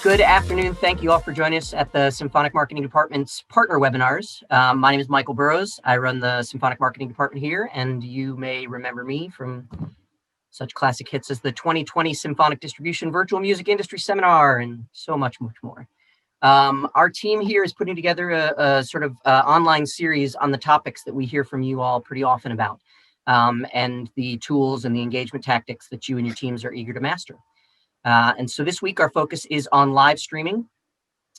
Good afternoon. Thank you all for joining us at the Symphonic Marketing Department's partner webinars. My name is Michael Burrows. I run the Symphonic Marketing Department here, and you may remember me from such classic hits as the 2020 Symphonic Distribution Virtual Music Industry Seminar and so much, much more. Our team here is putting together a sort of online series on the topics that we hear from you all pretty often about, and the tools and the engagement tactics that you and your teams are eager to master. And so this week, our focus is on live streaming.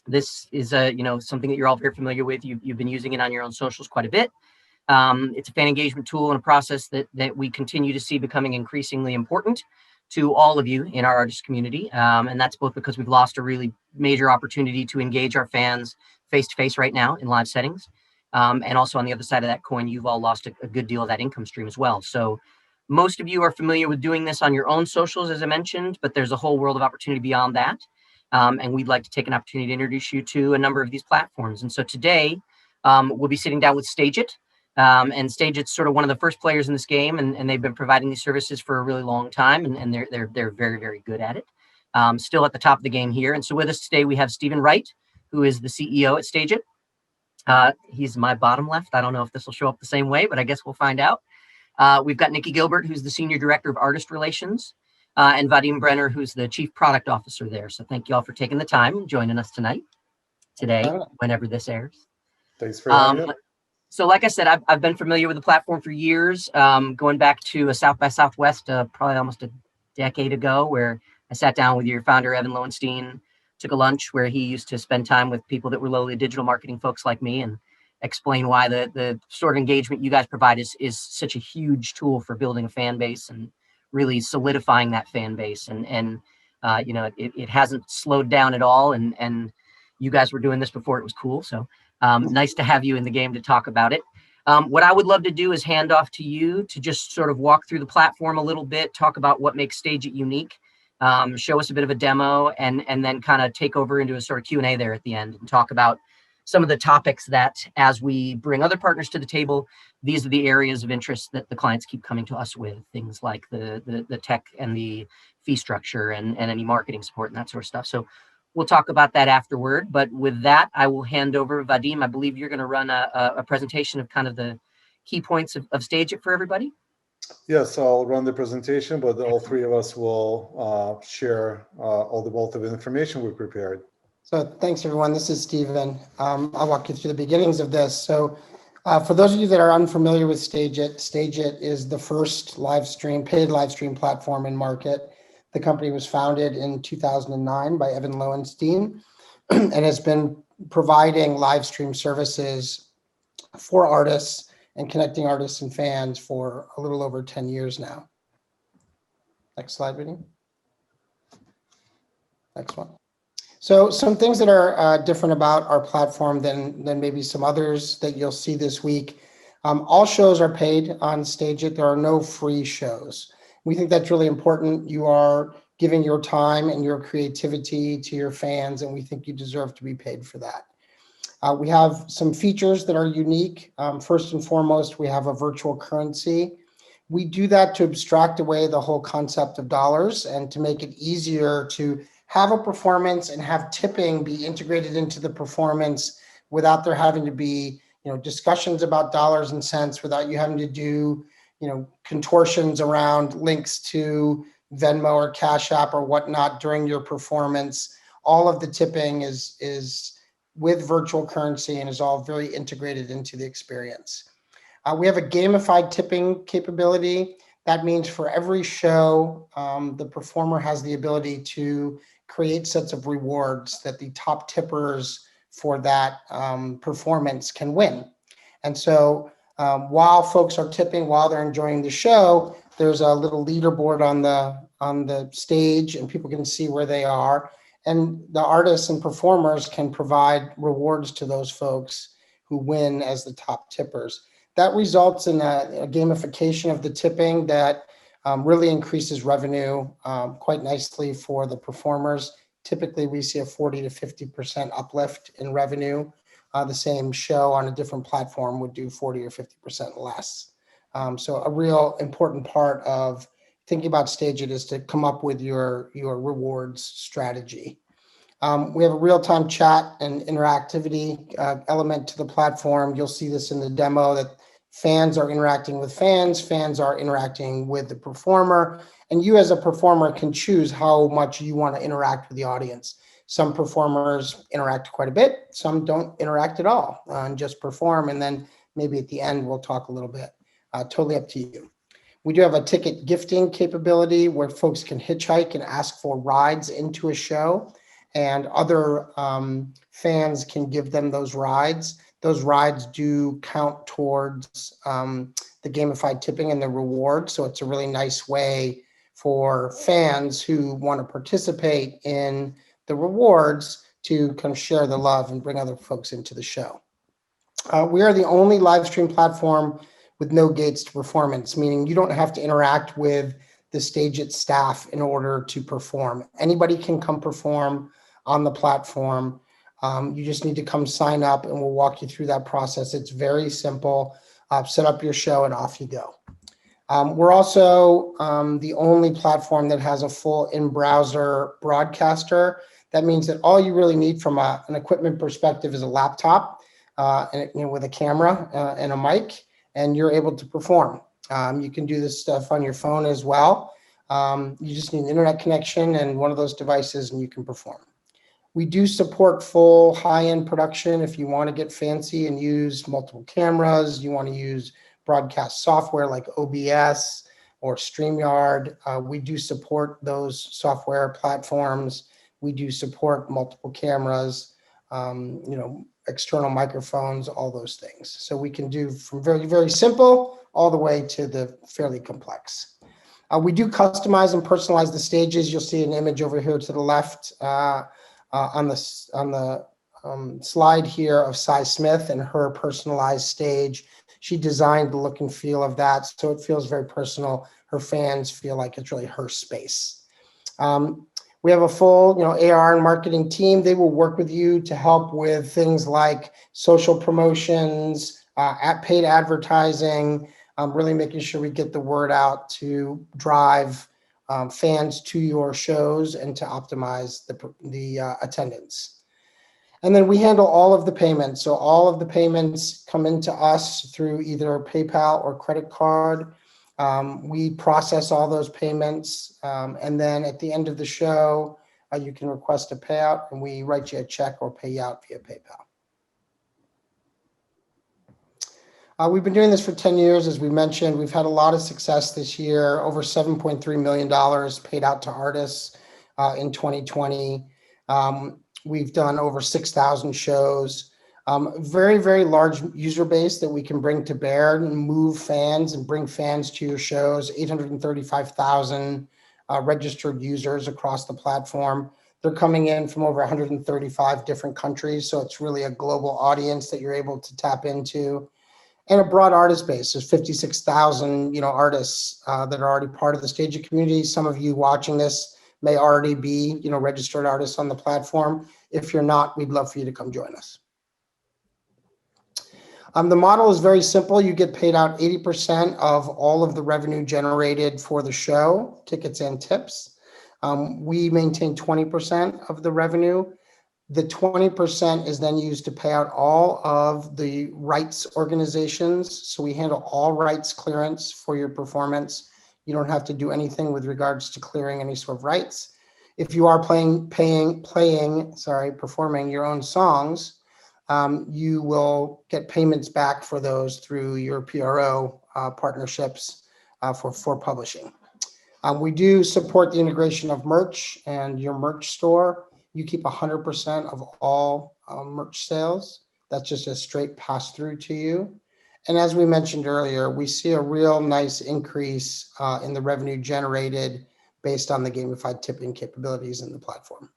This is something that you're all very familiar with. You've been using it on your own socials quite a bit. It's a fan engagement tool and a process that we continue to see becoming increasingly important to all of you in our artist community. And that's both because we've lost a really major opportunity to engage our fans face-to-face right now in live settings. And also on the other side of that coin, you've all lost a good deal of that income stream as well. So most of you are familiar with doing this on your own socials, as I mentioned, but there's a whole world of opportunity beyond that. And we'd like to take an opportunity to introduce you to a number of these platforms. And so today, we'll be sitting down with StageIt. And StageIt's sort of one of the first players in this game, and they've been providing these services for a really long time, and they're very, very good at it. Still at the top of the game here. And so with us today, we have Stephen Wright, who is the CEO at StageIt. He's my bottom left. I don't know if this will show up the same way, but I guess we'll find out. We've got Nikki Gilbert, who's the Senior Director of Artist Relations, and Vadim Brenner, who's the Chief Product Officer there. So thank you all for taking the time joining us today, whenever this airs. Thanks for having me. So like I said, I've been familiar with the platform for years, going back to a South by Southwest, probably almost a decade ago, where I sat down with your founder, Evan Lowenstein, took a lunch where he used to spend time with people that were lowly digital marketing folks like me and explain why the sort of engagement you guys provide is such a huge tool for building a fan base and really solidifying that fan base. And it hasn't slowed down at all. And you guys were doing this before it was cool. So nice to have you in the game to talk about it. What I would love to do is hand off to you to just sort of walk through the platform a little bit, talk about what makes StageIt unique, show us a bit of a demo, and then kind of take over into a sort of Q&A there at the end and talk about some of the topics that, as we bring other partners to the table, these are the areas of interest that the clients keep coming to us with, things like the tech and the fee structure and any marketing support and that sort of stuff. So we'll talk about that afterward. But with that, I will hand over Vadim. I believe you're going to run a presentation of kind of the key points of StageIt for everybody. Yes, I'll run the presentation, but all three of us will share all the wealth of information we prepared. So thanks, everyone. This is Stephen. I'll walk you through the beginnings of this. So for those of you that are unfamiliar with StageIt, StageIt is the first paid live stream platform in market. The company was founded in 2009 by Evan Lowenstein and has been providing live stream services for artists and connecting artists and fans for a little over 10 years now. Next slide, Vinny. Next one. So some things that are different about our platform than maybe some others that you'll see this week. All shows are paid on StageIt. There are no free shows. We think that's really important. You are giving your time and your creativity to your fans, and we think you deserve to be paid for that. We have some features that are unique. First and foremost, we have a virtual currency. We do that to abstract away the whole concept of dollars and to make it easier to have a performance and have tipping be integrated into the performance without there having to be, discussions about dollars and cents, without you having to do, contortions around links to Venmo or Cash App or whatnot during your performance. All of the tipping is with virtual currency and is all very integrated into the experience. We have a gamified tipping capability. That means for every show, the performer has the ability to create sets of rewards that the top tippers for that performance can win. And so while folks are tipping, while they're enjoying the show, there's a little leaderboard on the stage and people can see where they are. And the artists and performers can provide rewards to those folks who win as the top tippers. That results in a gamification of the tipping that really increases revenue quite nicely for the performers. Typically, we see a 40 to 50% uplift in revenue. The same show on a different platform would do 40 or 50% less. So a real important part of thinking about StageIt is to come up with your rewards strategy. We have a real-time chat and interactivity element to the platform. You'll see this in the demo that fans are interacting with fans, fans are interacting with the performer, and you as a performer can choose how much you want to interact with the audience. Some performers interact quite a bit, some don't interact at all and just perform, and then maybe at the end we'll talk a little bit. Totally up to you. We do have a ticket gifting capability where folks can hitchhike and ask for rides into a show, and other fans can give them those rides. Those rides do count towards the gamified tipping and the reward. So it's a really nice way for fans who want to participate in the rewards to kind of share the love and bring other folks into the show. We are the only live stream platform with no gates to performance, meaning you don't have to interact with the StageIt staff in order to perform. Anybody can come perform on the platform. You just need to come sign up and we'll walk you through that process. It's very simple. Set up your show and off you go. We're also the only platform that has a full in-browser broadcaster. That means that all you really need from an equipment perspective is a laptop and, with a camera and a mic, and you're able to perform. You can do this stuff on your phone as well. You just need an internet connection and one of those devices and you can perform. We do support full high-end production if you want to get fancy and use multiple cameras, you want to use broadcast software like OBS or StreamYard. We do support those software platforms. We do support multiple cameras, external microphones, all those things. So we can do from very, very simple all the way to the fairly complex. We do customize and personalize the stages. You'll see an image over here to the left on the slide here of Cy Smith and her personalized stage. She designed the look and feel of that, so it feels very personal. Her fans feel like it's really her space. We have a full, AR and marketing team. They will work with you to help with things like social promotions, paid advertising, really making sure we get the word out to drive fans to your shows and to optimize the attendance. And then we handle all of the payments. So all of the payments come into us through either PayPal or credit card. We process all those payments. And then at the end of the show, you can request a payout and we write you a check or pay you out via PayPal. We've been doing this for 10 years, as we mentioned. We've had a lot of success this year, over $7.3 million paid out to artists in 2020. We've done over 6,000 shows. Very, very large user base that we can bring to bear and move fans and bring fans to your shows. 835,000 registered users across the platform. They're coming in from over 135 different countries, so it's really a global audience that you're able to tap into. And a broad artist base. There's 56,000, artists that are already part of the StageIt community. Some of you watching this may already be, registered artists on the platform. If you're not, we'd love for you to come join us. The model is very simple. You get paid out 80% of all of the revenue generated for the show, tickets and tips. We maintain 20% of the revenue. The 20% is then used to pay out all of the rights organizations. So we handle all rights clearance for your performance. You don't have to do anything with regards to clearing any sort of rights. If you are performing your own songs, you will get payments back for those through your PRO partnerships for publishing. We do support the integration of merch and your merch store. You keep 100% of all merch sales. That's just a straight pass through to you. And as we mentioned earlier, we see a real nice increase in the revenue generated based on the gamified tipping capabilities in the platform.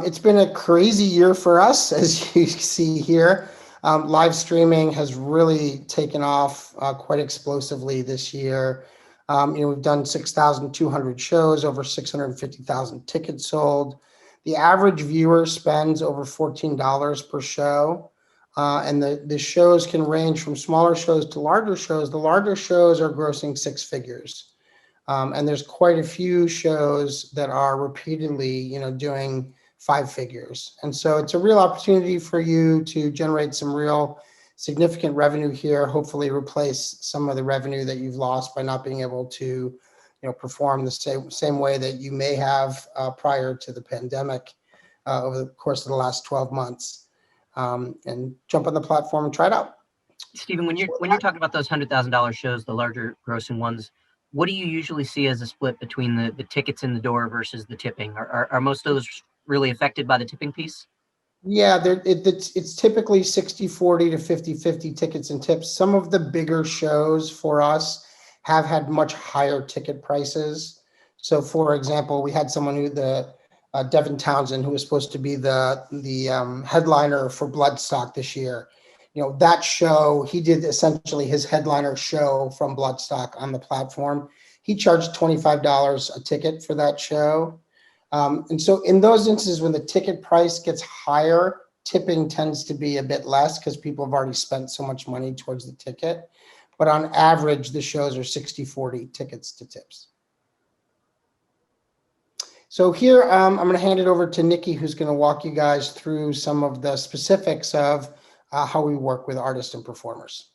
It's been a crazy year for us, as you see here. Live streaming has really taken off quite explosively this year. We've done 6,200 shows, over 650,000 tickets sold. The average viewer spends over $14 per show. And the shows can range from smaller shows to larger shows. The larger shows are grossing six figures. And there's quite a few shows that are repeatedly, doing 5 figures. And so it's a real opportunity for you to generate some real significant revenue here, hopefully replace some of the revenue that you've lost by not being able to, perform the same way that you may have prior to the pandemic over the course of the last 12 months. And jump on the platform and try it out. Stephen, when you're talking about those $100,000 shows, the larger grossing ones, what do you usually see as a split between the tickets in the door versus the tipping? Are most of those really affected by the tipping piece? Yeah, it's typically 60-40 to 50-50 tickets and tips. Some of the bigger shows for us have had much higher ticket prices. So, for example, we had someone Devin Townsend, who was supposed to be the headliner for Bloodstock this year. That show, he did essentially his headliner show from Bloodstock on the platform. He charged $25 a ticket for that show. And so in those instances, when the ticket price gets higher, tipping tends to be a bit less because people have already spent so much money towards the ticket. But on average, the shows are 60-40 tickets to tips. So here, I'm going to hand it over to Nikki, who's going to walk you guys through some of the specifics of how we work with artists and performers.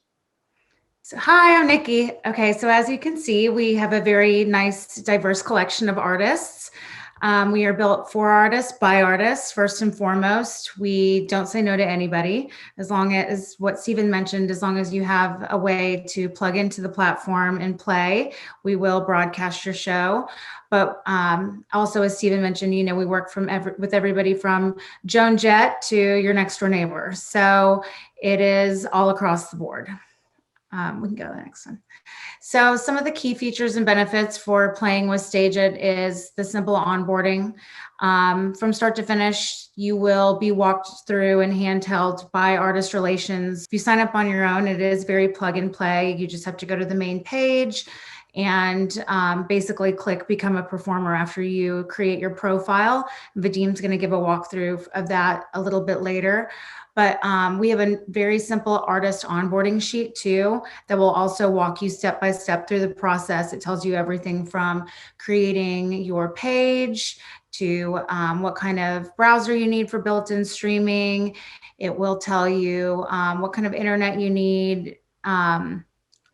So, hi, I'm Nikki. Okay, so as you can see, we have a very nice, diverse collection of artists. We are built for artists, by artists, first and foremost. We don't say no to anybody, as long as what Stephen mentioned, as long as you have a way to plug into the platform and play, we will broadcast your show. But also, as Stephen mentioned, we work with everybody from Joan Jett to your next door neighbor. So it is all across the board. We can go to the next one. So some of the key features and benefits for playing with StageIt is the simple onboarding. From start to finish, you will be walked through and handheld by artist relations. If you sign up on your own, it is very plug and play. You just have to go to the main page and basically click become a performer after you create your profile. Vadim's going to give a walkthrough of that a little bit later. But we have a very simple artist onboarding sheet too that will also walk you step by step through the process. It tells you everything from creating your page to what kind of browser you need for built-in streaming. It will tell you what kind of internet you need,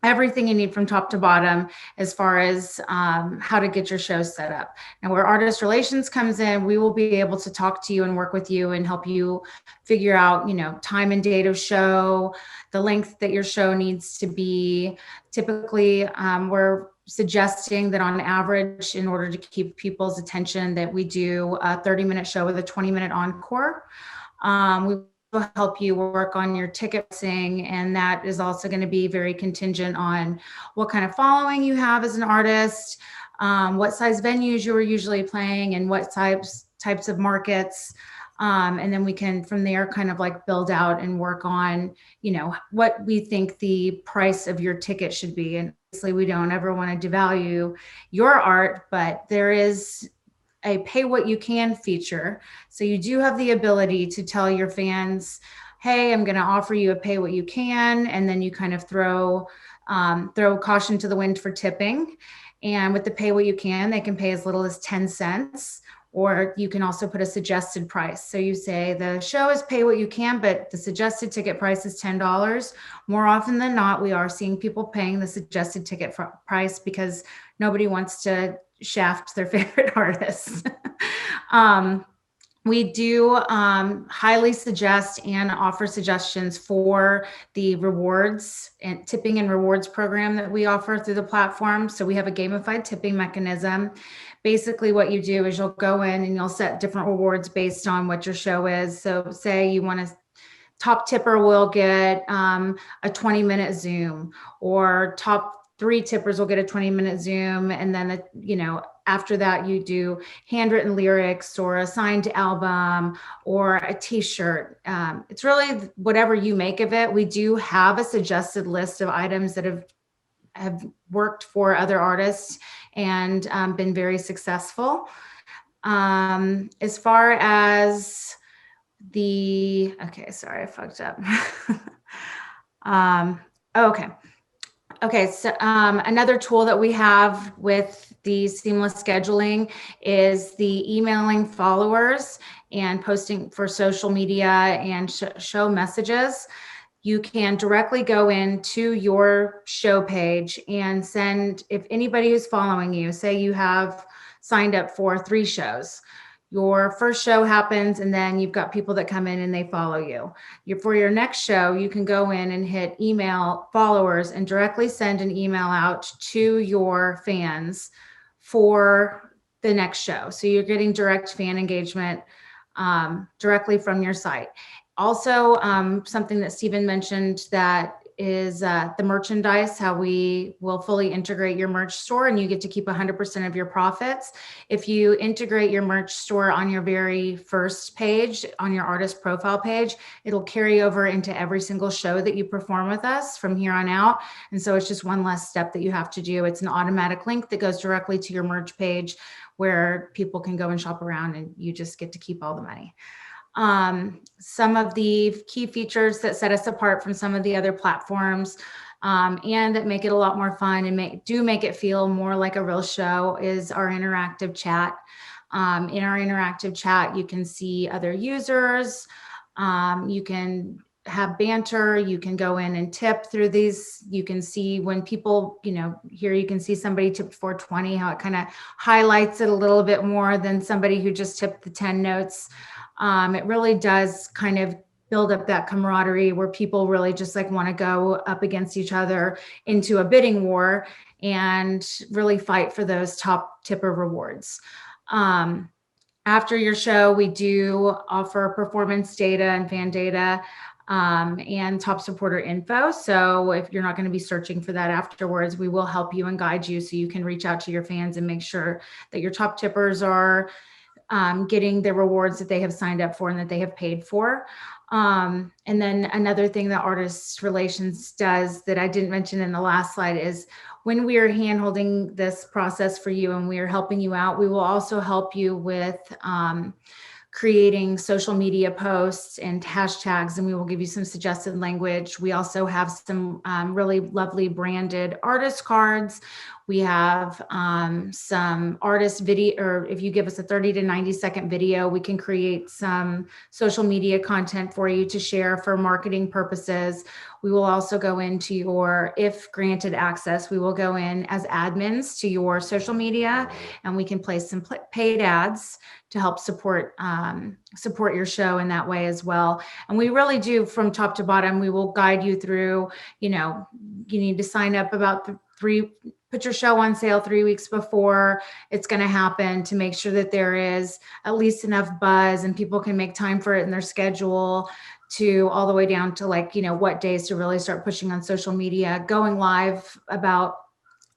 everything you need from top to bottom as far as how to get your show set up. And where artist relations comes in, we will be able to talk to you and work with you and help you figure out, time and date of show, the length that your show needs to be. Typically, we're suggesting that on average, in order to keep people's attention, that we do a 30-minute show with a 20-minute encore. We will help you work on your ticketing, and that is also going to be very contingent on what kind of following you have as an artist, what size venues you are usually playing, and what types of markets. And then we can from there kind of like build out and work on, what we think the price of your ticket should be. And obviously we don't ever want to devalue your art, but there is a pay what you can feature. So you do have the ability to tell your fans, hey, I'm going to offer you a pay what you can. And then you kind of throw caution to the wind for tipping. And with the pay what you can, they can pay as little as 10 cents, or you can also put a suggested price. So you say the show is pay what you can, but the suggested ticket price is $10. More often than not, we are seeing people paying the suggested ticket price because nobody wants to shaft their favorite artists. We do highly suggest and offer suggestions for the rewards and tipping and rewards program that we offer through the platform. So we have a gamified tipping mechanism. Basically what you do is you'll go in and you'll set different rewards based on what your show is. So say you want to top tipper will get a 20-minute Zoom, or top 3 tippers will get a 20-minute Zoom. And then, after that you do handwritten lyrics or a signed album or a t-shirt. It's really whatever you make of it. We do have a suggested list of items that have worked for other artists and been very successful. As far as okay, sorry, I fucked up. Okay. Okay, so another tool that we have with the seamless scheduling is the emailing followers and posting for social media and show messages. You can directly go into your show page and send, if anybody who's following you, say you have signed up for 3 shows, your first show happens and then you've got people that come in and they follow you. For your next show, you can go in and hit email followers and directly send an email out to your fans for the next show. So you're getting direct fan engagement directly from your site. Also, something that Stephen mentioned that is the merchandise, how we will fully integrate your merch store and you get to keep 100% of your profits. If you integrate your merch store on your very first page, on your artist profile page, it'll carry over into every single show that you perform with us from here on out. And so it's just one less step that you have to do. It's an automatic link that goes directly to your merch page where people can go and shop around and you just get to keep all the money. Some of the key features that set us apart from some of the other platforms and that make it a lot more fun and make it feel more like a real show is our interactive chat. In our interactive chat, you can see other users, you can have banter, you can go in and tip through these. You can see when people, here you can see somebody tipped 420, how it kind of highlights it a little bit more than somebody who just tipped the 10 notes. It really does kind of build up that camaraderie where people really just like want to go up against each other into a bidding war and really fight for those top tipper rewards. After your show, we do offer performance data and fan data and top supporter info. So if you're not going to be searching for that afterwards, we will help you and guide you so you can reach out to your fans and make sure that your top tippers are getting the rewards that they have signed up for and that they have paid for. And then another thing that Artist Relations does that I didn't mention in the last slide is when we are hand-holding this process for you and we are helping you out, we will also help you with creating social media posts and hashtags, and we will give you some suggested language. We also have some really lovely branded artist cards. We have some artist video, or if you give us a 30 to 90 second video, we can create some social media content for you to share for marketing purposes. We will also go into your, if granted access, we will go in as admins to your social media and we can place some paid ads to help support your show in that way as well. And we really do from top to bottom, we will guide you through, you need to sign up about put your show on sale 3 weeks before it's going to happen to make sure that there is at least enough buzz and people can make time for it in their schedule, to all the way down to what days to really start pushing on social media. Going live about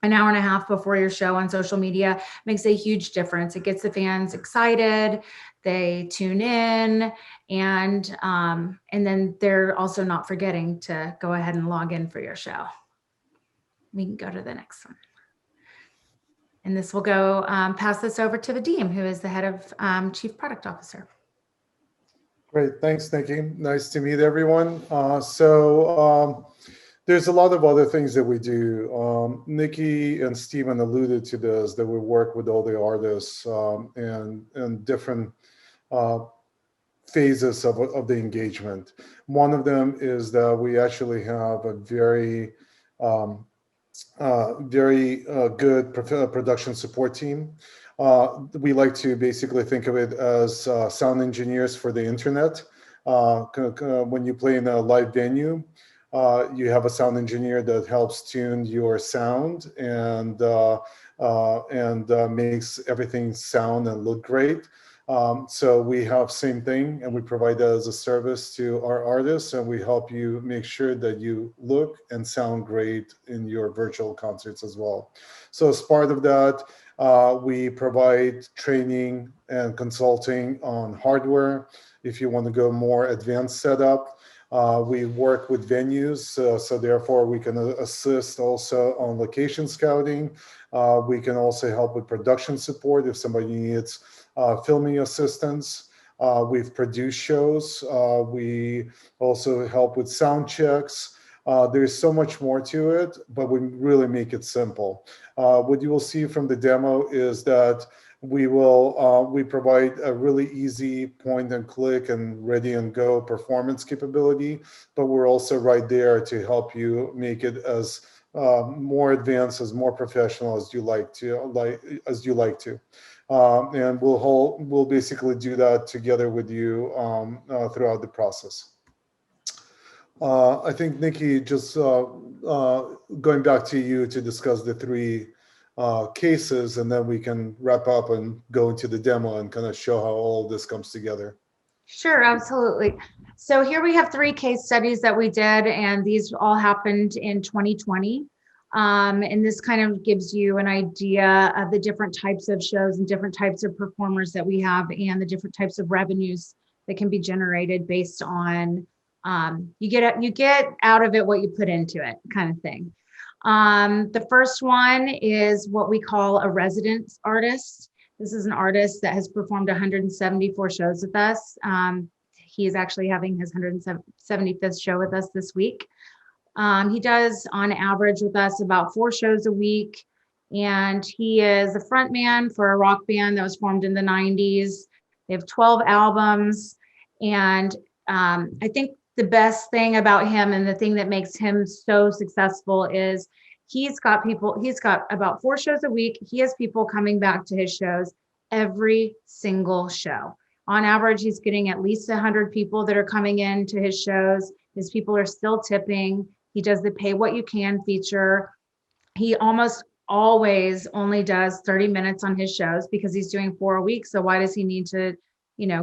an hour and a half before your show on social media makes a huge difference. It gets the fans excited, they tune in, and then they're also not forgetting to go ahead and log in for your show. We can go to the next one. And this will go pass this over to Vadim, who is the head of Chief Product Officer. Great, thanks, Nikki. Nice to meet everyone. There's a lot of other things that we do. Nikki and Stephen alluded to this, that we work with all the artists and different phases of the engagement. One of them is that we actually have a very good production support team. We like to basically think of it as sound engineers for the internet. When you play in a live venue, you have a sound engineer that helps tune your sound and makes everything sound and look great. So we have same thing, and we provide that as a service to our artists, and we help you make sure that you look and sound great in your virtual concerts as well. So as part of that, we provide training and consulting on hardware. If you want to go more advanced setup, we work with venues, so therefore we can assist also on location scouting. We can also help with production support if somebody needs filming assistance. We've produced shows. We also help with sound checks. There's so much more to it, but we really make it simple. What you will see from the demo is that we provide a really easy point and click and ready and go performance capability, but we're also right there to help you make it as more advanced, as more professional as you like to. And we'll basically do that together with you throughout the process. I think, Nikki, just going back to you to discuss the three cases, and then we can wrap up and go into the demo and kind of show how all of this comes together. Sure, absolutely. So here we have 3 case studies that we did, and these all happened in 2020. And this kind of gives you an idea of the different types of shows and different types of performers that we have, and the different types of revenues that can be generated based on you get out of it what you put into it, kind of thing. The first one is what we call a residence artist. This is an artist that has performed 174 shows with us. He is actually having his 175th show with us this week. He does, on average, with us about 4 shows a week, and he is the front man for a rock band that was formed in the 90s. They have 12 albums, and I think the best thing about him and the thing that makes him so successful is he's got about 4 shows a week. He has people coming back to his shows every single show. On average, he's getting at least 100 people that are coming in to his shows. His people are still tipping. He does the pay what you can feature. He almost always only does 30 minutes on his shows because he's doing 4 a week. So why does he need to,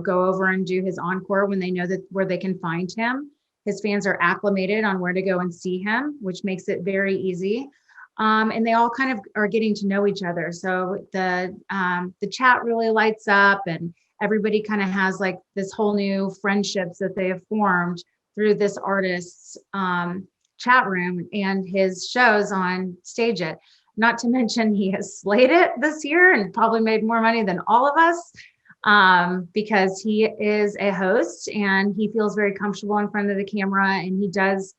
go over and do his encore when they know that where they can find him? His fans are acclimated on where to go and see him, which makes it very easy. And they all kind of are getting to know each other. So the chat really lights up, and everybody kind of has like this whole new friendships that they have formed through this artist's chat room and his shows on StageIt. Not to mention he has slayed it this year and probably made more money than all of us because he is a host and he feels very comfortable in front of the camera, and he does,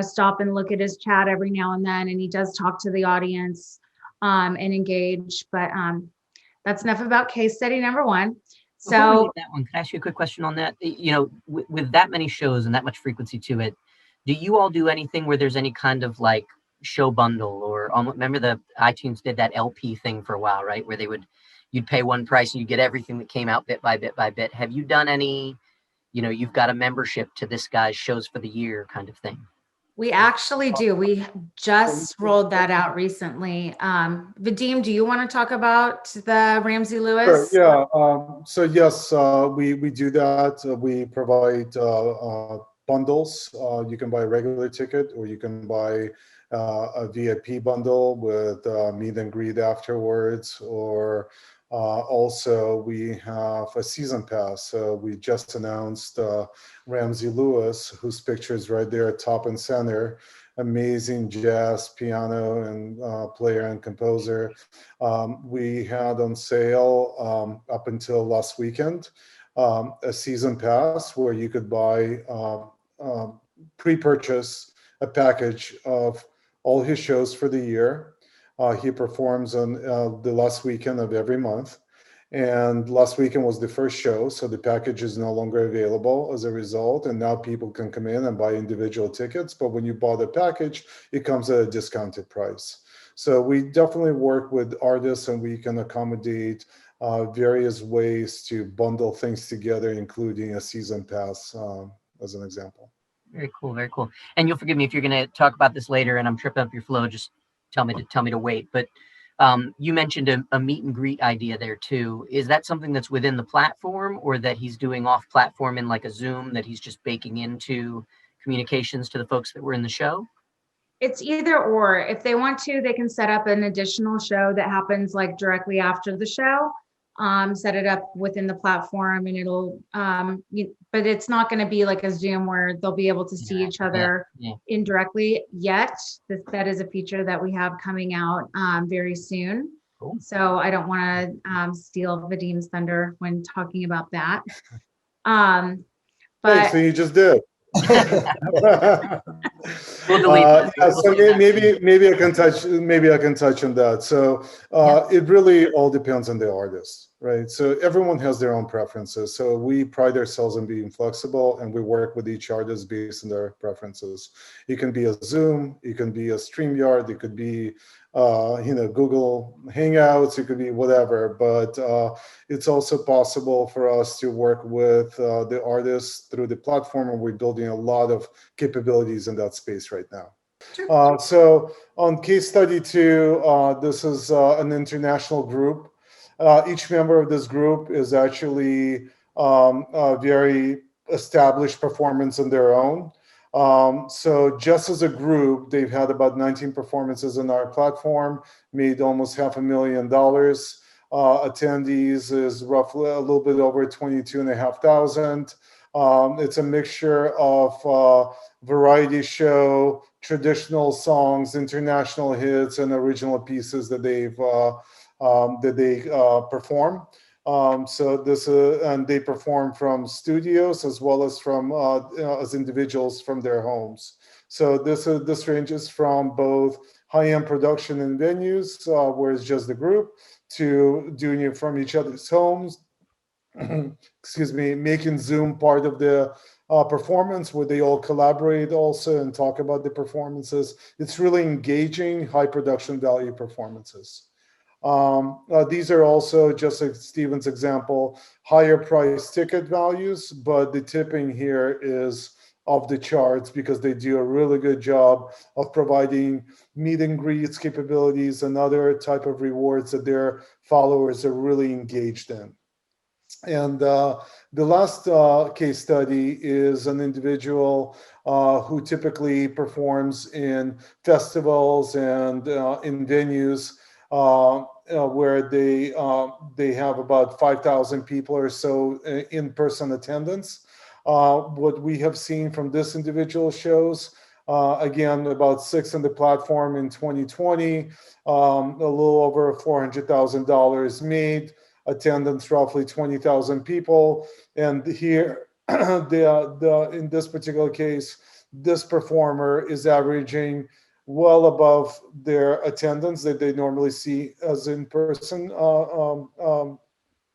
stop and look at his chat every now and then, and he does talk to the audience and engage. But that's enough about case study number 1. Before we leave that one, can I ask you a quick question on that? With that many shows and that much frequency to it, do you all do anything where there's any kind of like show bundle, or remember the iTunes did that LP thing for a while, right? Where you'd pay one price and you get everything that came out bit by bit by bit. Have you done any, you've got a membership to this guy's shows for the year kind of thing? We actually do. We just rolled that out recently. Vadim, do you want to talk about the Ramsey Lewis? Sure, yeah. So yes, we do that. We provide bundles. You can buy a regular ticket, or you can buy a VIP bundle with meet and greet afterwards, or also we have a season pass. So we just announced Ramsey Lewis, whose picture is right there at top and center. Amazing jazz piano and player and composer. We had on sale up until last weekend a season pass where you could buy pre-purchase a package of all his shows for the year. He performs on the last weekend of every month. And last weekend was the first show, so the package is no longer available as a result. And now people can come in and buy individual tickets. But when you buy the package, it comes at a discounted price. So we definitely work with artists, and we can accommodate various ways to bundle things together, including a season pass as an example. Very cool, very cool. And you'll forgive me if you're going to talk about this later and I'm tripping up your flow, just tell me to wait. But you mentioned a meet and greet idea there too. Is that something that's within the platform, or that he's doing off platform in like a Zoom that he's just baking into communications to the folks that were in the show? It's either or. If they want to, they can set up an additional show that happens like directly after the show. Set it up within the platform, and it'll, but it's not going to be like a Zoom where they'll be able to see each other indirectly yet. That is a feature that we have coming out very soon. Cool. So I don't want to steal Vadim's thunder when talking about that. But so you just did. We'll delete that. Yeah, We'll so save that. maybe I can touch on that. So it really all depends on the artist, right? So everyone has their own preferences. So we pride ourselves on being flexible, and we work with each artist based on their preferences. It can be a Zoom, it can be a StreamYard, it could be Google Hangouts, it could be whatever. But it's also possible for us to work with the artists through the platform, and we're building a lot of capabilities in that space right now. So on case study 2, this is an international group. Each member of this group is actually a very established performance on their own. So just as a group, they've had about 19 performances on our platform, made almost $500,000. Attendees is roughly a little bit over 22,500. It's a mixture of variety show, traditional songs, international hits, and original pieces that they perform. So this and they perform from studios as well as from as individuals from their homes. So this ranges from both high-end production in venues, where it's just the group, to doing it from each other's homes. Excuse me, making Zoom part of the performance, where they all collaborate also and talk about the performances. It's really engaging, high production value performances. These are also, just like Steven's example, higher price ticket values, but the tipping here is off the charts because they do a really good job of providing meet and greets capabilities and other type of rewards that their followers are really engaged in. And the last case study is an individual who typically performs in festivals and in venues where they have about 5,000 people or so in-person attendance. What we have seen from this individual shows, again, about 6 on the platform in 2020, a little over $400,000 made. Attendance roughly 20,000 people, and here in this particular case, this performer is averaging well above their attendance that they normally see as in-person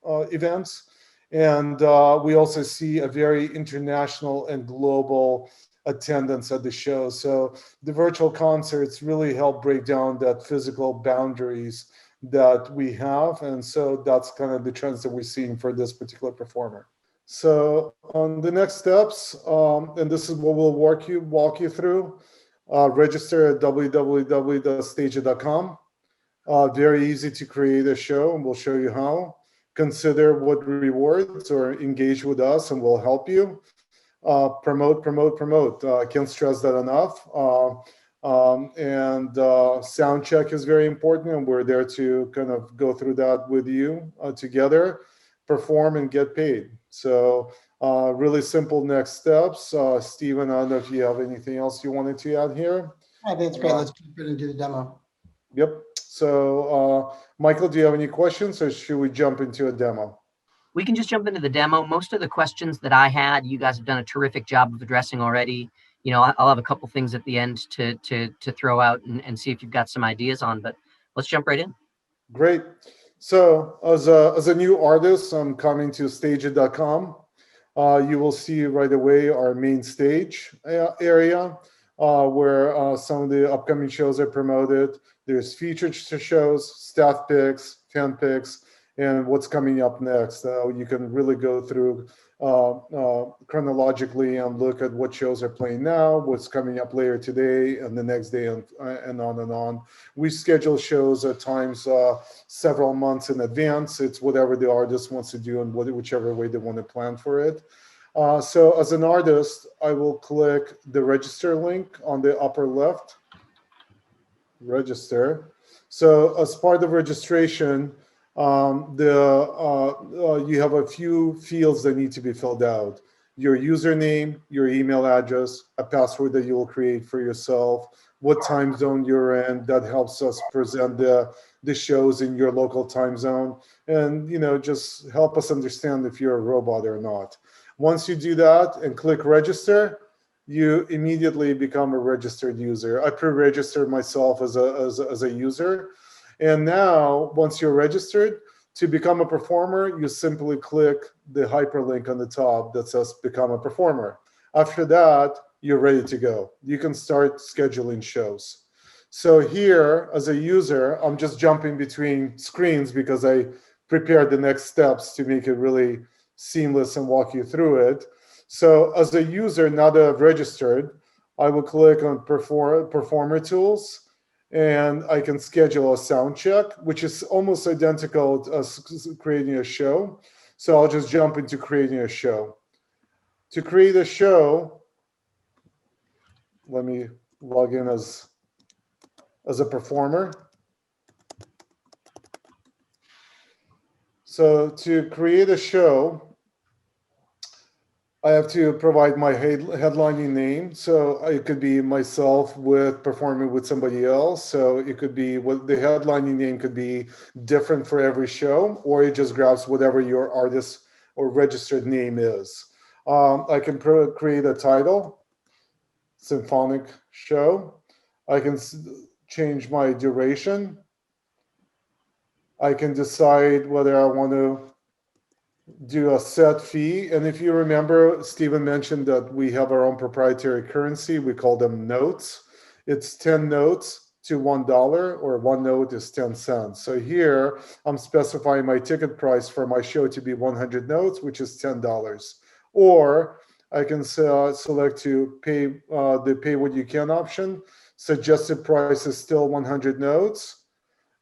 events. And we also see a very international and global attendance at the show. So the virtual concerts really help break down that physical boundaries that we have. And so that's kind of the trends that we're seeing for this particular performer. So on the next steps, and this is what we'll walk you through, register at www.stageit.com. Very easy to create a show, and we'll show you how. Consider what rewards or engage with us, and we'll help you. Promote. I can't stress that enough. Sound check is very important, and we're there to kind of go through that with you together. Perform and get paid. So really simple next steps. Steven, I don't know if you have anything else you wanted to add here. I think it's great. Let's jump in and do the demo. Yep. So Michael, do you have any questions, or should we jump into a demo? We can just jump into the demo. Most of the questions that I had, you guys have done a terrific job of addressing already. You know, I'll have a couple things at the end to throw out and see if you've got some ideas on, but let's jump right in. Great. So as a new artist, I'm coming to StageIt.com. You will see right away our main stage area where some of the upcoming shows are promoted. There's featured shows, staff picks, fan picks, and what's coming up next. You can really go through chronologically and look at what shows are playing now, what's coming up later today and the next day, and on and on. We schedule shows at times several months in advance. It's whatever the artist wants to do and whichever way they want to plan for it. So as an artist, I will click the register link on the upper left. Register. So as part of registration, you have a few fields that need to be filled out. Your username, your email address, a password that you will create for yourself, what time zone you're in. That helps us present the shows in your local time zone, and just help us understand if you're a robot or not. Once you do that and click register, you immediately become a registered user. I pre-registered myself as a user. And now, once you're registered, to become a performer, you simply click the hyperlink on the top that says become a performer. After that, you're ready to go. You can start scheduling shows. So here, as a user, I'm just jumping between screens because I prepared the next steps to make it really seamless and walk you through it. So as a user, now that I've registered, I will click on Performer Tools, and I can schedule a sound check, which is almost identical to us creating a show. So I'll just jump into creating a show. To create a show, let me log in as a performer. So to create a show, I have to provide my headlining name. So it could be myself performing with somebody else. So it could be what the headlining name could be different for every show, or it just grabs whatever your artist or registered name is. I can create a title, Symphonic Show. I can change my duration. I can decide whether I want to do a set fee. And if you remember, Stephen mentioned that we have our own proprietary currency. We call them notes. It's 10 notes to $1, or one note is 10 cents. So here I'm specifying my ticket price for my show to be 100 notes, which is $10. Or I can select to pay the pay what you can option. Suggested price is still 100 notes.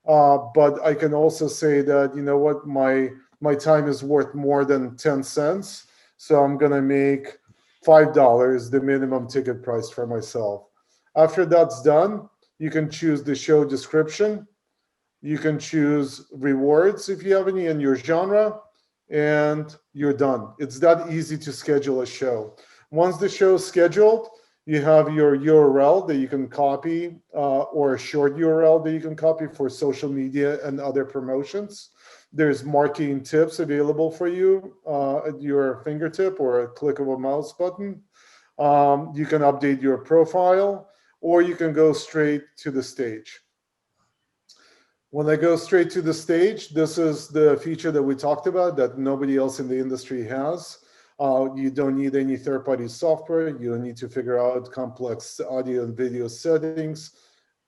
But I can also say that, you know what, my time is worth more than 10 cents. So I'm going to make $5 the minimum ticket price for myself. After that's done, you can choose the show description. You can choose rewards if you have any in your genre, and you're done. It's that easy to schedule a show. Once the show is scheduled, you have your URL that you can copy, or a short URL that you can copy for social media and other promotions. There's marketing tips available for you at your fingertip or a click of a mouse button. You can update your profile, or you can go straight to the stage. When I go straight to the stage, this is the feature that we talked about that nobody else in the industry has. You don't need any third-party software. You don't need to figure out complex audio and video settings.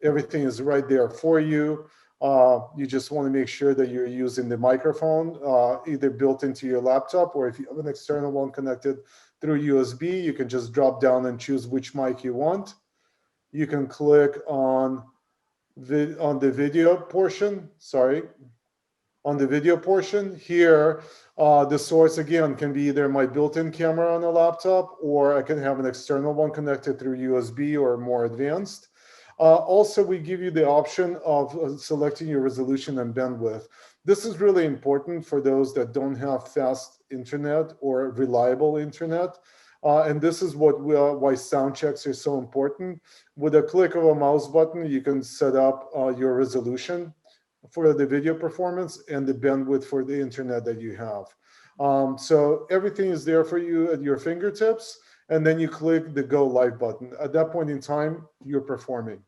Everything is right there for you. You just want to make sure that you're using the microphone, either built into your laptop, or if you have an external one connected through USB, you can just drop down and choose which mic you want. You can click on the video portion, on the video portion here. The source again can be either my built-in camera on a laptop, or I can have an external one connected through USB or more advanced. Also, we give you the option of selecting your resolution and bandwidth. This is really important for those that don't have fast internet or reliable internet. And this is why sound checks are so important. With a click of a mouse button, you can set up your resolution for the video performance and the bandwidth for the internet that you have. So everything is there for you at your fingertips, and then you click the Go Live button. At that point in time, you're performing.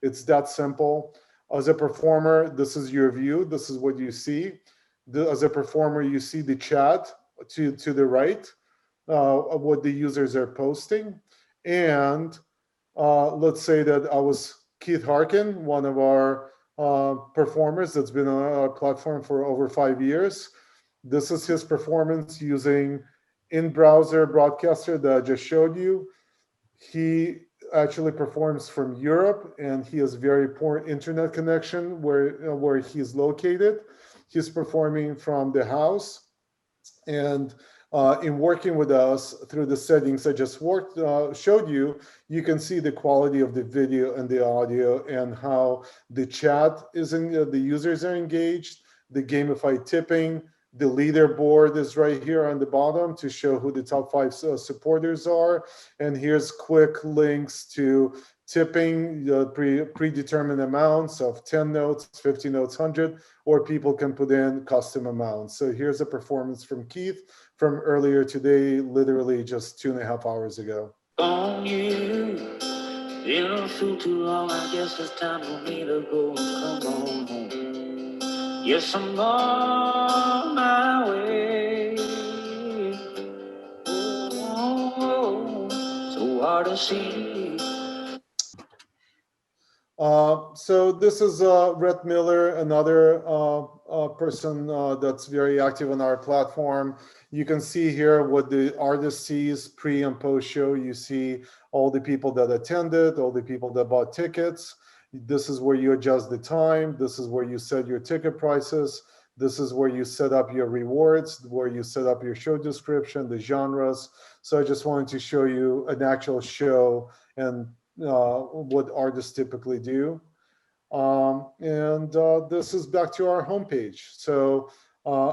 It's that simple. As a performer, this is your view. This is what you see. As a performer, you see the chat to the right of what the users are posting. And let's say that I was Keith Harkin, one of our performers that's been on our platform for over 5 years. This is his performance using in-browser broadcaster that I just showed you. He actually performs from Europe, and he has very poor internet connection where he's located. He's performing from the house, and in working with us through the settings I just showed you, you can see the quality of the video and the audio, and how the chat is the users are engaged, the gamified tipping, the leaderboard is right here on the bottom to show who the top 5 supporters are. And here's quick links to tipping, predetermined amounts of 10 notes, 50 notes, 100, or people can put in custom amounts. So here's a performance from Keith from earlier today, literally just 2.5 hours ago. on you. Been through too long, I guess it's time for me to go and come on home. Yes, I'm on my way. Oh, so hard to see. So this is Rhett Miller, another person that's very active on our platform. You can see here what the artist sees pre and post show. You see all the people that attended, all the people that bought tickets. This is where you adjust the time. This is where you set your ticket prices. This is where you set up your rewards, where you set up your show description, the genres. So I just wanted to show you an actual show and what artists typically do. This is back to our homepage. So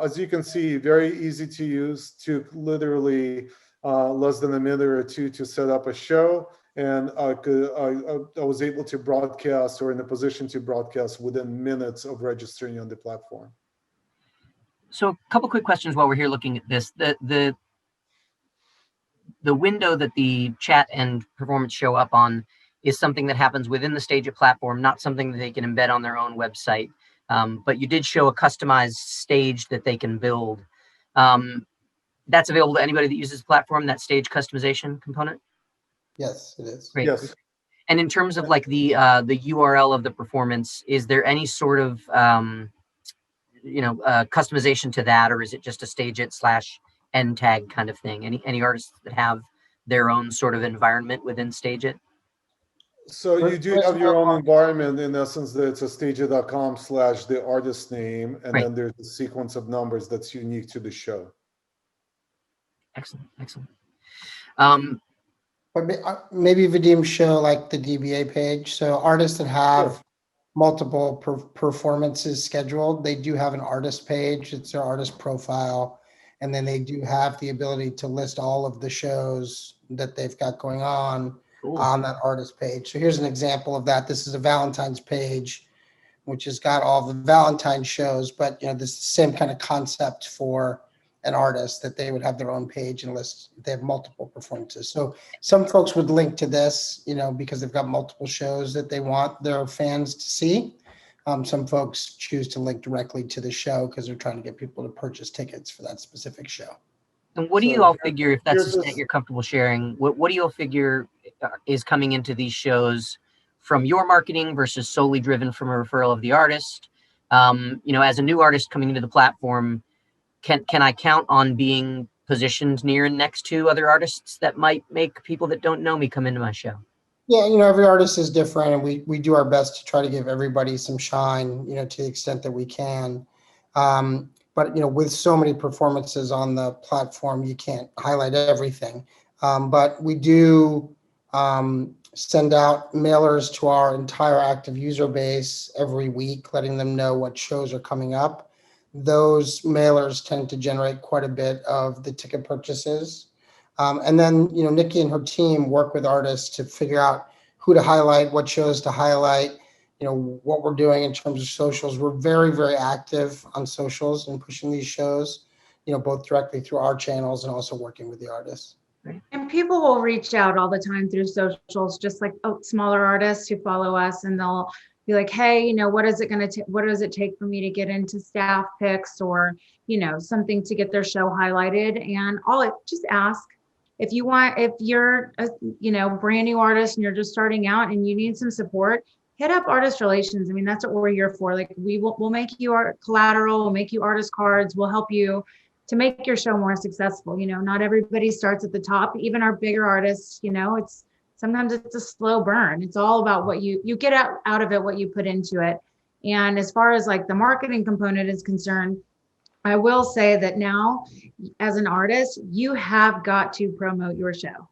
as you can see, very easy to use, took literally less than a minute or two to set up a show. And I was able to broadcast, or in a position to broadcast, within minutes of registering on the platform. So a couple quick questions while we're here looking at this. The window that the chat and performance show up on is something that happens within the StageIt platform, not something that they can embed on their own website. But you did show a customized stage that they can build. That's available to anybody that uses the platform, that stage customization component? Yes, it is. Great. Yes. And in terms of like the URL of the performance, is there any sort of customization to that, or is it just a StageIt/end tag kind of thing? Any artists that have their own sort of environment within StageIt? So you do have your own environment. In essence, that it's a stageit.com/the artist name, and Right. then there's a sequence of numbers that's unique to the show. Excellent, excellent. But maybe Vadim show like the DBA page. So artists that have Sure. multiple performances scheduled, they do have an artist page. It's their artist profile. And then they do have the ability to list all of the shows that they've got going on that artist page. So here's an example of that. This is a Valentine's page, which has got all the Valentine shows, but this is the same kind of concept for an artist, that they would have their own page and list. They have multiple performances. So some folks would link to this, because they've got multiple shows that they want their fans to see. Some folks choose to link directly to the show because they're trying to get people to purchase tickets for that specific show. And what do you all figure, if that's the extent you're comfortable sharing, what do you all figure is coming into these shows from your marketing versus solely driven from a referral of the artist? As a new artist coming into the platform, can I count on being positioned near and next to other artists that might make people that don't know me come into my show? Yeah, every artist is different, and we do our best to try to give everybody some shine, to the extent that we can. But with so many performances on the platform, you can't highlight everything. But we do send out mailers to our entire active user base every week, letting them know what shows are coming up. Those mailers tend to generate quite a bit of the ticket purchases. And then, Nikki and her team work with artists to figure out who to highlight, what shows to highlight, what we're doing in terms of socials. We're very, very active on socials and pushing these shows, both directly through our channels and also working with the artists. And people will reach out all the time through socials, just like smaller artists who follow us, and they'll be like, hey, what is it going to what does it take for me to get into staff picks, or, something to get their show highlighted? And just ask. If you're a brand new artist and you're just starting out and you need some support, hit up artist relations. I mean, that's what we're here for. Like, we'll make you art collateral, we'll make you artist cards, we'll help you to make your show more successful. Not everybody starts at the top. Even our bigger artists, sometimes it's a slow burn. It's all about what you get out of it, what you put into it. And as far as like the marketing component is concerned, I will say that now, as an artist, you have got to promote your show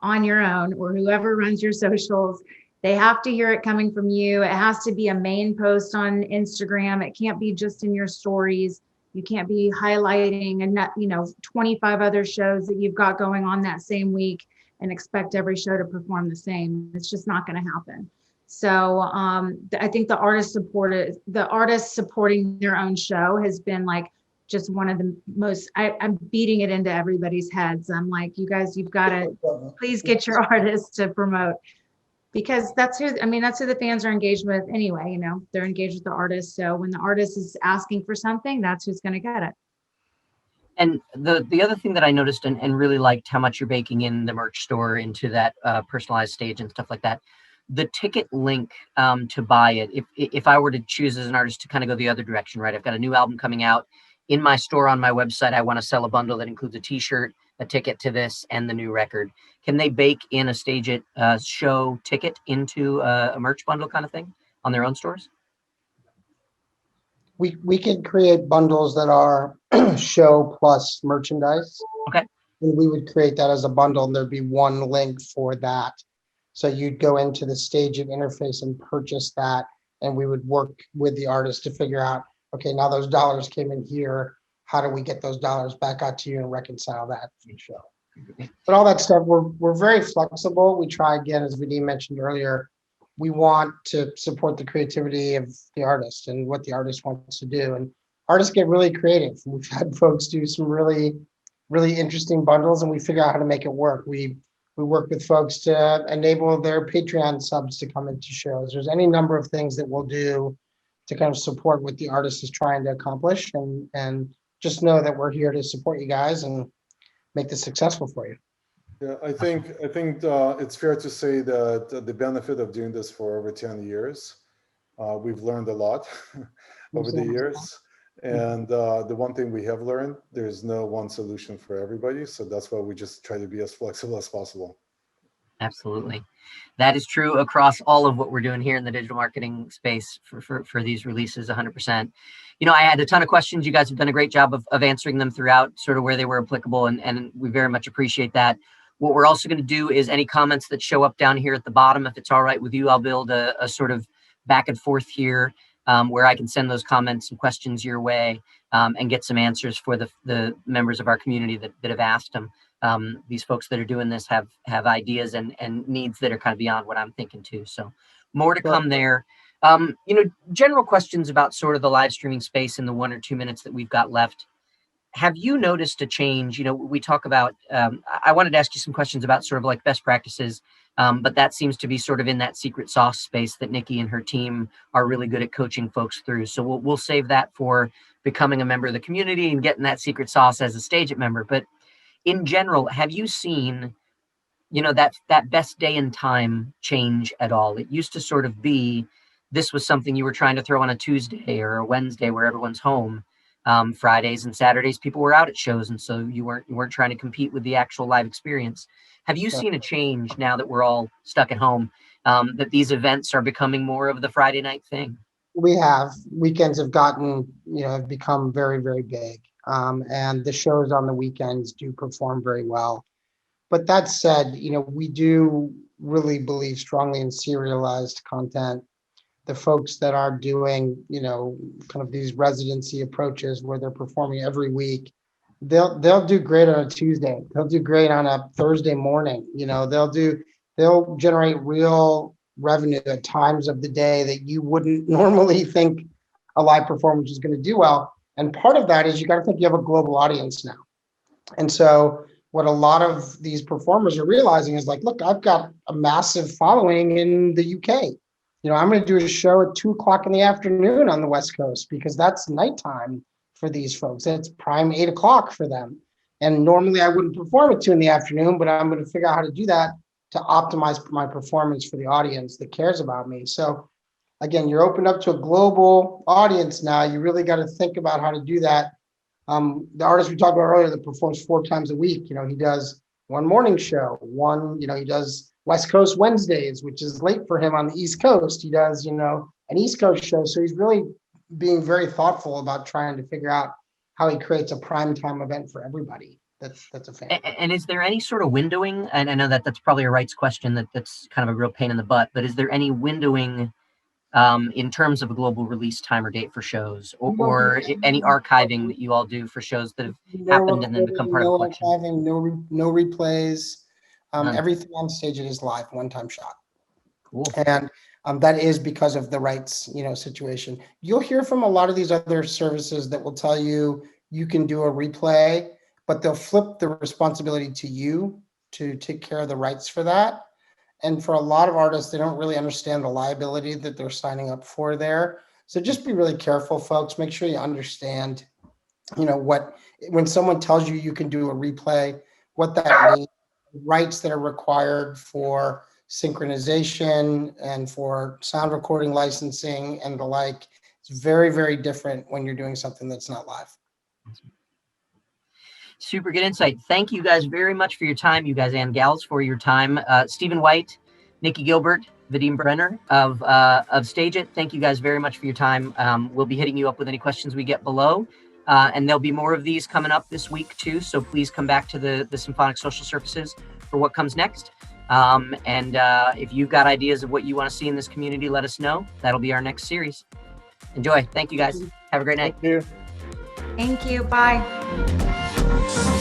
on your own, or whoever runs your socials. They have to hear it coming from you. It has to be a main post on Instagram. It can't be just in your stories. You can't be highlighting and 25 other shows that you've got going on that same week and expect every show to perform the same. It's just not going to happen. So I think the artist supporting their own show has been like just one of the most, I'm beating it into everybody's heads. I'm like, you guys, you've got to please get your artists to promote, because that's who the fans are engaged with anyway. They're engaged with the artist. So when the artist is asking for something, that's who's going to get it. And the other thing that I noticed and really liked how much you're baking in the merch store into that personalized stage and stuff like that. The ticket link to buy it. If I were to choose as an artist to kind of go the other direction, right? I've got a new album coming out in my store on my website. I want to sell a bundle that includes a T-shirt, a ticket to this, and the new record. Can they bake in a StageIt show ticket into a merch bundle kind of thing on their own stores? We can create bundles that are show plus merchandise. Okay. And we would create that as a bundle, and there'd be one link for that. So you'd go into the StageIt interface and purchase that, and we would work with the artist to figure out, okay, now those dollars came in here. How do we get those dollars back out to you and reconcile that for the show? But all that stuff, we're very flexible. We try, again, as Vadim mentioned earlier, we want to support the creativity of the artist and what the artist wants to do. And artists get really creative. We've had folks do some really, really interesting bundles, and we figure out how to make it work. We work with folks to enable their Patreon subs to come into shows. There's any number of things that we'll do to kind of support what the artist is trying to accomplish, and just know that we're here to support you guys and make this successful for you. Yeah, I think it's fair to say that the benefit of doing this for over 10 years, we've learned a lot over the years. And the one thing we have learned, there's no one solution for everybody. So that's why we just try to be as flexible as possible. Absolutely. That is true across all of what we're doing here in the digital marketing space for these releases, 100%. I had a ton of questions. You guys have done a great job of answering them throughout, sort of where they were applicable, and we very much appreciate that. What we're also going to do is any comments that show up down here at the bottom, if it's all right with you, I'll build a sort of back and forth here where I can send those comments and questions your way and get some answers for the members of our community that have asked them. These folks that are doing this have ideas and needs that are kind of beyond what I'm thinking too. So more to come there. General questions about sort of the live streaming space in the 1 or 2 minutes that we've got left. Have you noticed a change? We talk about, I wanted to ask you some questions about sort of like best practices, but that seems to be sort of in that secret sauce space that Nikki and her team are really good at coaching folks through. So we'll save that for becoming a member of the community and getting that secret sauce as a StageIt member. But in general, have you seen, that best day and time change at all? It used to sort of be, this was something you were trying to throw on a Tuesday or a Wednesday where everyone's home. Fridays and Saturdays, people were out at shows, and so you weren't trying to compete with the actual live experience. Have you seen a change now that we're all stuck at home, that these events are becoming more of the Friday night thing? We have. Weekends have have become very, very big. And the shows on the weekends do perform very well. But that said, we do really believe strongly in serialized content. The folks that are doing, kind of these residency approaches where they're performing every week, they'll do great on a Tuesday. They'll do great on a Thursday morning. They'll generate real revenue at times of the day that you wouldn't normally think a live performance is going to do well. And part of that is you got to think you have a global audience now. And so what a lot of these performers are realizing is like, look, I've got a massive following in the UK. I'm going to do a show at 2:00 in the afternoon on the West Coast because that's nighttime for these folks. It's prime 8 o'clock for them. And normally I wouldn't perform at 2 in the afternoon, but I'm going to figure out how to do that to optimize my performance for the audience that cares about me. So again, you're opened up to a global audience now. You really got to think about how to do that. The artist we talked about earlier that performs 4 times a week, he does one morning show, he does West Coast Wednesdays, which is late for him on the East Coast. He does, an East Coast show. So he's really being very thoughtful about trying to figure out how he creates a primetime event for everybody. That's a fan. And is there any sort of windowing? And I know that's probably a rights question that's kind of a real pain in the butt, but is there any windowing in terms of a global release time or date for shows, or any archiving that you all do for shows that have happened and then become part of the collection? Archiving, no replays. Everything on StageIt is live, one-time shot. Cool. And that is because of the rights, situation. You'll hear from a lot of these other services that will tell you you can do a replay, but they'll flip the responsibility to you to take care of the rights for that. And for a lot of artists, they don't really understand the liability that they're signing up for there. So just be really careful, folks. Make sure you understand, when someone tells you you can do a replay, what that means, rights that are required for synchronization and for sound recording licensing and the like. It's very, very different when you're doing something that's not live. Super good insight. Thank you guys very much for your time, you guys and gals, for your time. Stephen White, Nikki Gilbert, Vadim Brenner of StageIt, thank you guys very much for your time. We'll be hitting you up with any questions we get below. And there'll be more of these coming up this week too. So please come back to the Symphonic social surfaces for what comes next. And if you've got ideas of what you want to see in this community, let us know. That'll be our next series. Enjoy. Thank you guys. Have a great night. Thank you. Thank you. Bye.